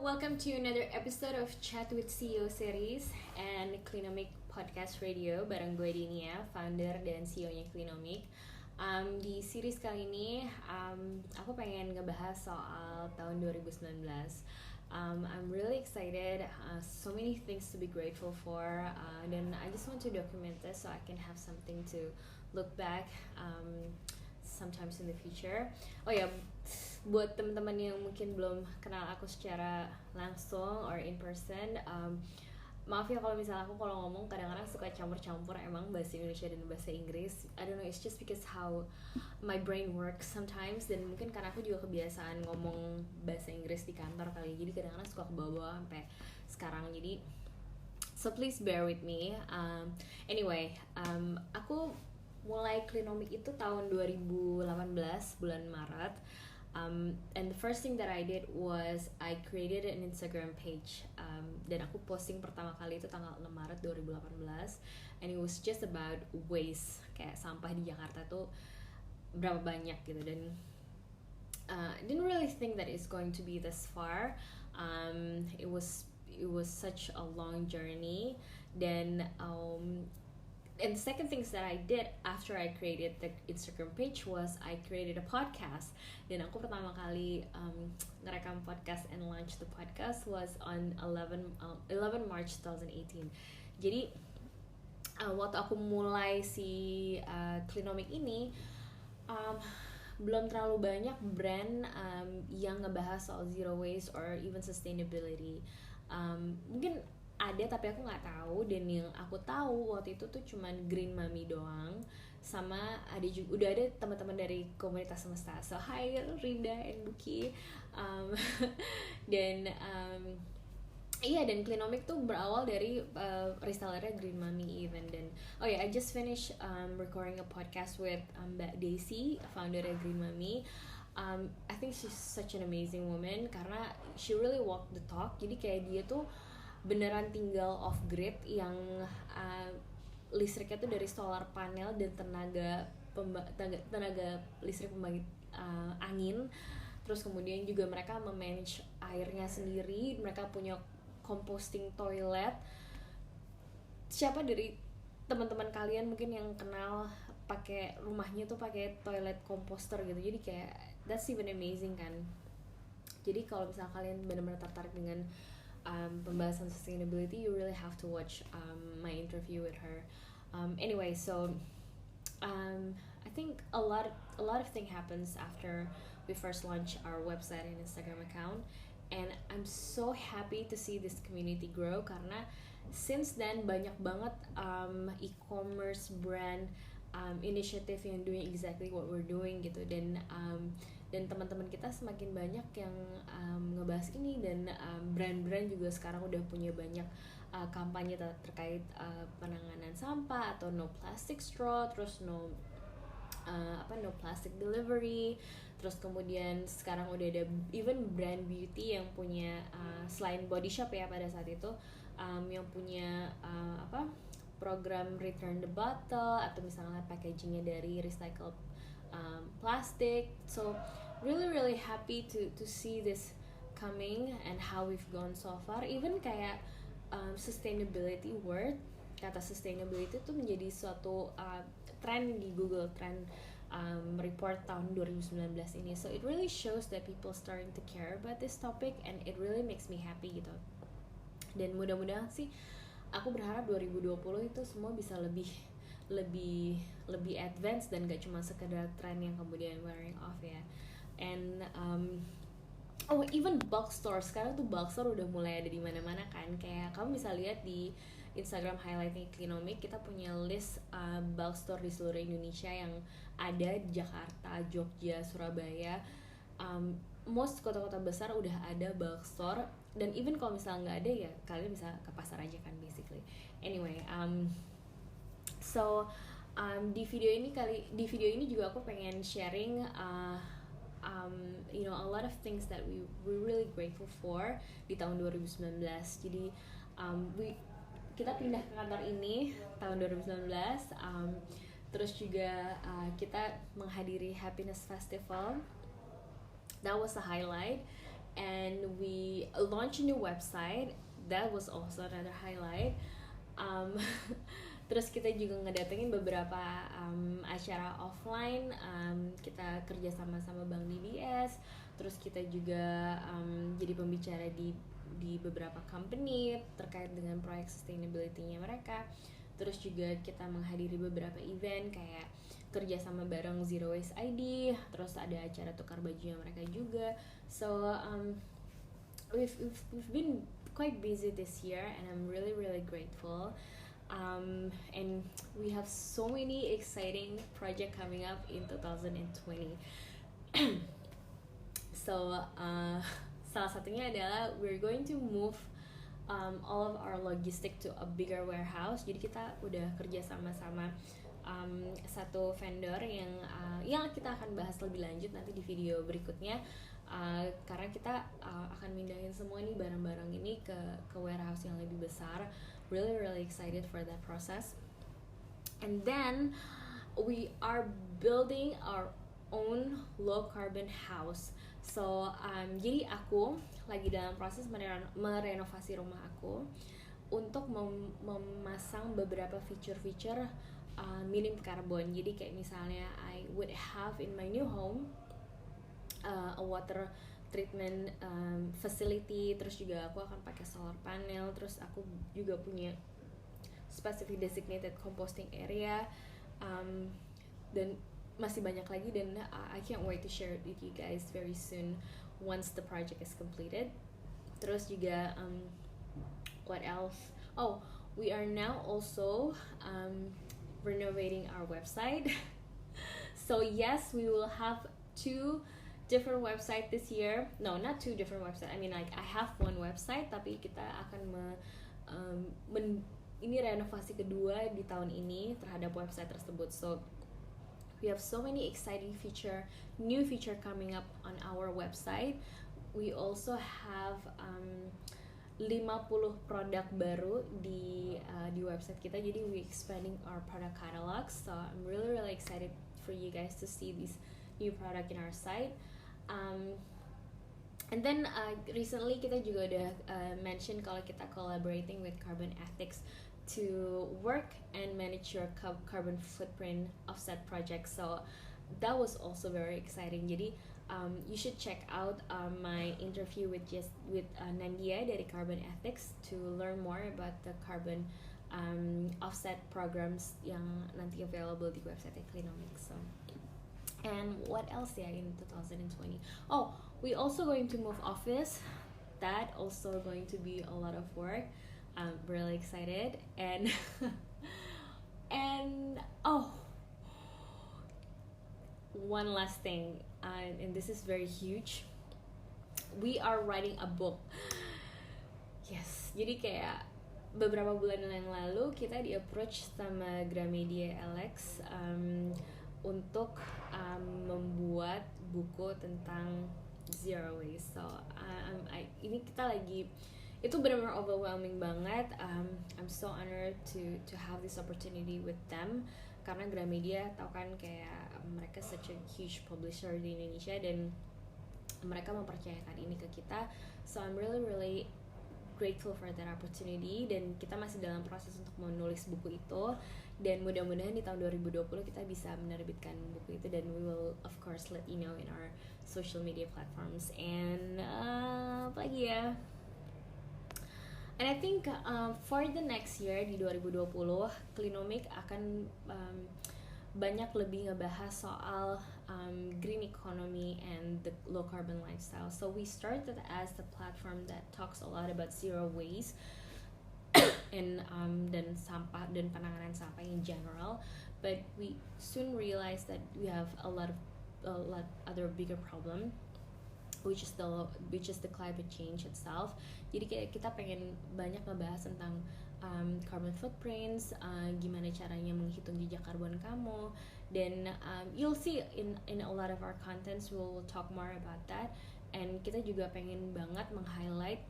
Welcome to another episode of Chat with CEO series and Clinomic Podcast Radio bareng gue Dinia, founder dan CEO-nya Clinomic. Di series kali ini, aku pengen ngebahas soal tahun 2019. I'm really excited, so many things to be grateful for, dan I just want to document this so I can have something to look back sometimes in the future. Oh ya, buat teman-teman yang mungkin belum kenal aku secara langsung or in person, maaf ya kalau misalnya aku kalau ngomong kadang-kadang suka campur-campur emang bahasa Indonesia dan bahasa Inggris. I don't know, it's just because how my brain works sometimes, dan mungkin karena aku juga kebiasaan ngomong bahasa Inggris di kantor kali, jadi kadang-kadang suka kebawa sampai sekarang. Jadi so please bear with me. Anyway, aku mulai Clinomic itu tahun 2018 bulan Maret. And the first thing that I did was I created an Instagram page, dan aku posting pertama kali itu tanggal 6 Maret 2018, and it was just about waste, kayak sampah di Jakarta tuh berapa banyak gitu. Dan I didn't really think that it's going to be this far. It was such a long journey. Then and the second things that I did after I created the Instagram page was I created a podcast. Dan aku pertama kali ngerekam podcast and launch the podcast was on 11 March 2018. Jadi waktu aku mulai si Clinomic ini, belum terlalu banyak brand yang ngebahas soal zero waste or even sustainability. Mungkin ada tapi aku nggak tahu, dan yang aku tahu waktu itu tuh cuman Green Mami doang, sama ada juga udah ada teman-teman dari komunitas semesta. So hi Rinda and Buki. Dan iya, dan Clinomic tuh berawal dari resellernya Green Mami even. Dan oh ya, I just finished recording a podcast with Mbak Desi, foundernya Green Mami. I think she's such an amazing woman karena she really walk the talk. Jadi kayak dia tuh beneran tinggal off grid, yang listriknya tuh dari solar panel dan tenaga listrik pembangkit angin. Terus kemudian juga mereka memanage airnya sendiri, mereka punya composting toilet. Siapa dari teman-teman kalian mungkin yang kenal pakai rumahnya tuh pakai toilet komposter gitu, jadi kayak that's even amazing kan. Jadi kalau misalnya kalian benar-benar tertarik dengan pembahasan sustainability, you really have to watch my interview with her. Anyway, so I think a lot of thing happens after we first launch our website and Instagram account, and I'm so happy to see this community grow karena since then banyak banget e-commerce brand initiative yang doing exactly what we're doing gitu. Dan teman-teman kita semakin banyak yang ngebahas ini, dan brand-brand juga sekarang udah punya banyak kampanye terkait penanganan sampah atau no plastic straw, terus no plastic delivery. Terus kemudian sekarang udah ada even brand beauty yang punya selain Body Shop ya pada saat itu, yang punya program return the bottle, atau misalnya packagingnya dari recycled plastic. So really happy to see this coming and how we've gone so far. Even kayak sustainability word, kata sustainability itu menjadi suatu trend di Google Trend report tahun 2019 ini. So it really shows that people starting to care about this topic, and it really makes me happy gitu. Dan mudah-mudahan sih, aku berharap 2020 itu semua bisa lebih advance dan gak cuma sekedar tren yang kemudian wearing off ya. And even bulk store, sekarang tuh bulk store udah mulai ada di mana-mana kan. Kayak kamu bisa lihat di Instagram highlightnya Clinomic, kita punya list bulk store di seluruh Indonesia yang ada di Jakarta, Jogja, Surabaya. Most kota-kota besar udah ada bulk store, dan even kalau misalnya nggak ada ya kalian bisa ke pasar aja kan basically. Anyway, so di video ini juga aku pengen sharing a lot of things that we're really grateful for di tahun 2019. Jadi kita pindah ke kantor ini tahun 2019, terus juga kita menghadiri Happiness Festival. That was a highlight, and we launch a new website. That was also another highlight. um, Terus kita juga ngedatengin beberapa acara offline. Kita kerja sama Bank DBS. Terus kita juga jadi pembicara di beberapa company terkait dengan proyek sustainability-nya mereka. Terus juga kita menghadiri beberapa event kayak kerja sama bareng Zero Waste ID. Terus ada acara tukar bajunya mereka juga. So we've been quite busy this year, and I'm really grateful. And we have so many exciting project coming up in 2020. So salah satunya adalah we're going to move all of our logistic to a bigger warehouse. Jadi kita udah kerja sama satu vendor yang kita akan bahas lebih lanjut nanti di video berikutnya. Karena kita akan mindahin semua nih barang-barang ini ke warehouse yang lebih besar. Really excited for that process. And then we are building our own low carbon house. So jadi aku lagi dalam proses merenovasi rumah aku untuk memasang beberapa feature minim karbon. Jadi kayak misalnya I would have in my new home a water treatment facility, terus juga aku akan pakai solar panel, terus aku juga punya specific designated composting area, dan masih banyak lagi, dan I can't wait to share it with you guys very soon once the project is completed. Terus juga what else? Oh, we are now also renovating our website. So yes, we will have 2 different website this year. No, not 2 different website. I mean, like I have one website, tapi kita akan ini renovasi kedua di tahun ini terhadap website tersebut. So we have so many exciting new feature coming up on our website. We also have 50 produk baru di website kita. Jadi we expanding our product catalog. So I'm really excited for you guys to see this new product in our site. And then recently kita juga udah mention kalau kita collaborating with Carbon Ethics to work and manage your carbon footprint offset project. So that was also very exciting. Jadi you should check out my interview with Nandia dari Carbon Ethics to learn more about the carbon offset programs yang nanti available di website Clinomics. So, and what else in 2020? Oh, we also going to move office. That also going to be a lot of work. I'm really excited. And oh, one last thing, and this is very huge. We are writing a book. Yes, jadi kayak beberapa bulan yang lalu kita di approach sama Gramedia LX untuk membuat buku tentang zero waste. So ini kita lagi, itu benar-benar overwhelming banget. I'm so honored to have this opportunity with them, karena Gramedia tau kan kayak mereka such a huge publisher di Indonesia dan mereka mempercayakan ini ke kita. So I'm really grateful for that opportunity, dan kita masih dalam proses untuk menulis buku itu, dan mudah-mudahan di tahun 2020 kita bisa menerbitkan buku itu, dan we will of course let you know in our social media platforms. And apa lagi ya, and I think for the next year di 2020 Clinomic akan banyak lebih ngebahas soal green economy and the low carbon lifestyle. So we started as the platform that talks a lot about zero waste and dan sampah dan penanganan sampah in general, but we soon realized that we have a lot other bigger problem, which is the climate change itself. Jadi kayak kita pengen banyak ngebahas tentang carbon footprints, gimana caranya menghitung jejak karbon kamu, dan you'll see in a lot of our contents we'll talk more about that. And kita juga pengen banget meng-highlight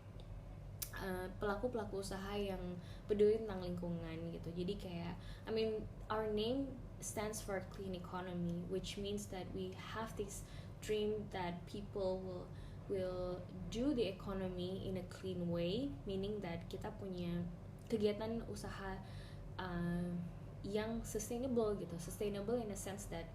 pelaku-pelaku usaha yang peduli tentang lingkungan gitu. Jadi kayak, I mean, our name stands for clean economy, which means that we have this dream that people will will do the economy in a clean way, meaning that kita punya kegiatan usaha yang sustainable gitu. Sustainable in a sense that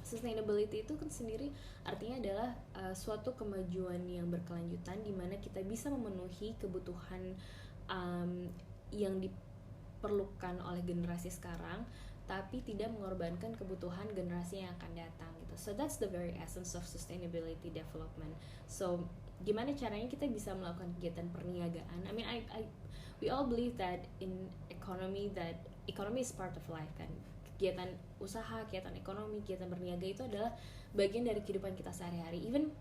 sustainability itu kan sendiri artinya adalah suatu kemajuan yang berkelanjutan di mana kita bisa memenuhi kebutuhan yang diperlukan oleh generasi sekarang tapi tidak mengorbankan kebutuhan generasi yang akan datang gitu. So that's the very essence of sustainability development. So gimana caranya kita bisa melakukan kegiatan perniagaan? I mean, we all believe that in economy is part of life kan. Kegiatan usaha, kegiatan ekonomi, kegiatan berniaga itu adalah bagian dari kehidupan kita sehari-hari. Even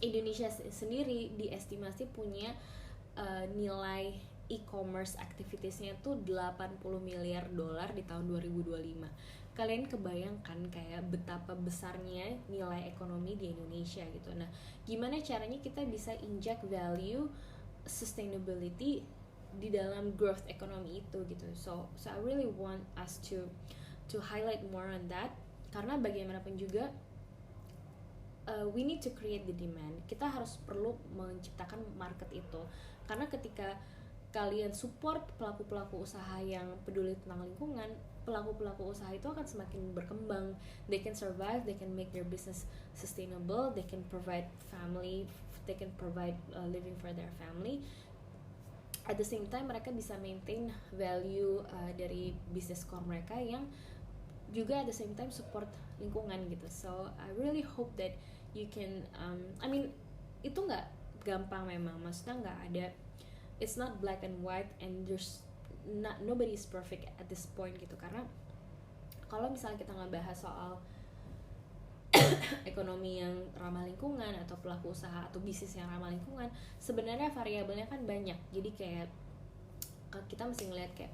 Indonesia sendiri diestimasi punya nilai e-commerce activitiesnya tuh 80 miliar dolar di tahun 2025. Kalian kebayangkan kayak betapa besarnya nilai ekonomi di Indonesia gitu. Nah, gimana caranya kita bisa inject value sustainability di dalam growth ekonomi itu gitu. So I really want us to highlight more on that, karena bagaimanapun juga we need to create the demand. Kita harus perlu menciptakan market itu, karena ketika kalian support pelaku-pelaku usaha yang peduli tentang lingkungan, pelaku-pelaku usaha itu akan semakin berkembang. They can survive, they can make their business sustainable, they can provide living for their family. At the same time mereka bisa maintain value dari bisnis core mereka yang juga at the same time support lingkungan gitu. So I really hope that you can I mean itu nggak gampang memang, maksudnya nggak ada, it's not black and white and nobody is perfect at this point gitu. Karena kalau misalnya kita ngebahas soal ekonomi yang ramah lingkungan atau pelaku usaha atau bisnis yang ramah lingkungan, sebenarnya variabelnya kan banyak. Jadi kayak kita mesti ngeliat kayak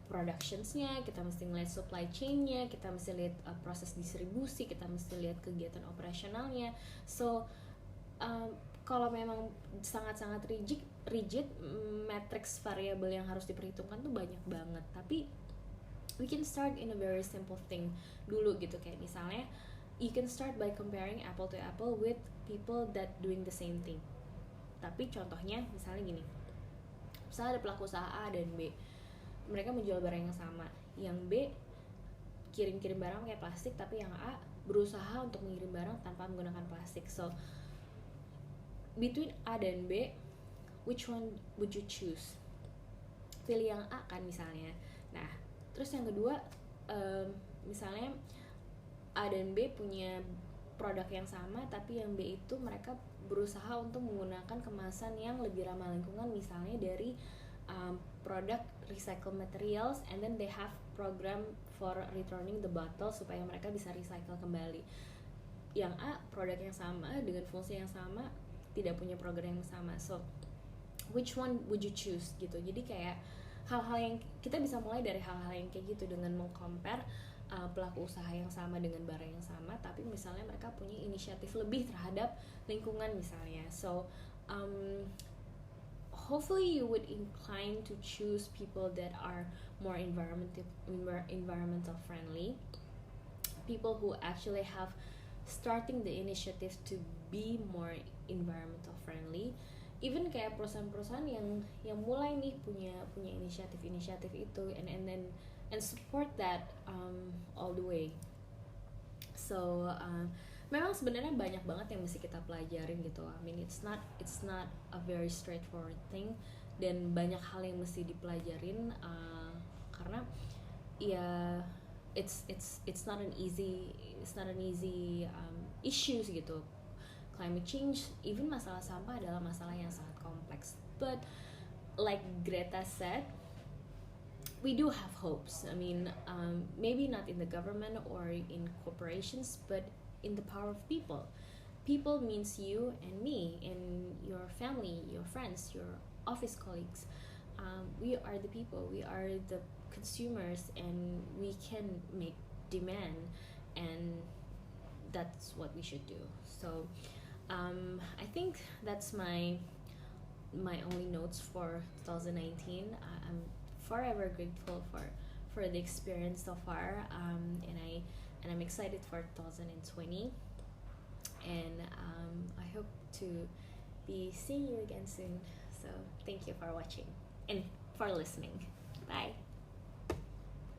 productionsnya, kita mesti ngeliat supply chainnya, kita mesti lihat proses distribusi, kita mesti lihat kegiatan operasionalnya. So kalau memang sangat-sangat rigid matriks variabel yang harus diperhitungkan tuh banyak banget. Tapi we can start in a very simple thing dulu gitu, kayak misalnya you can start by comparing apple to apple with people that doing the same thing. Tapi contohnya misalnya gini, misalnya ada pelaku usaha A dan B, mereka menjual barang yang sama. Yang B kirim-kirim barang pakai plastik, tapi yang A berusaha untuk mengirim barang tanpa menggunakan plastik. So between A dan B, which one would you choose? Pilih yang A kan misalnya. Nah, terus yang kedua, misalnya A dan B punya produk yang sama, tapi yang B itu mereka berusaha untuk menggunakan kemasan yang lebih ramah lingkungan, misalnya dari produk recycle materials, and then they have program for returning the bottle supaya mereka bisa recycle kembali. Yang A produk yang sama dengan fungsi yang sama, tidak punya program yang sama. So which one would you choose gitu. Jadi kayak hal-hal yang kita bisa mulai dari hal-hal yang kayak gitu, dengan meng-compare pelaku usaha yang sama dengan barang yang sama, tapi misalnya mereka punya inisiatif lebih terhadap lingkungan misalnya. So hopefully you would incline to choose people that are more environmental friendly, people who actually have starting the initiative to be more environmental friendly. Even kayak perusahaan-perusahaan yang mulai nih punya inisiatif itu, and support that all the way. So memang sebenarnya banyak banget yang mesti kita pelajarin gitu. I mean it's not a very straightforward thing, dan banyak hal yang mesti dipelajarin karena ya it's not an easy issues gitu. Climate change, even masalah sampah adalah masalah yang sangat kompleks. But like Greta said, we do have hopes. I mean, maybe not in the government or in corporations, but in the power of people. People means you and me and your family, your friends, your office colleagues. We are the people, we are the consumers, and we can make demand, and that's what we should do. So I think that's my only notes for 2019. I'm forever grateful for the experience so far, and I'm excited for 2020. and I hope to be seeing you again soon. So thank you for watching and for listening. Bye.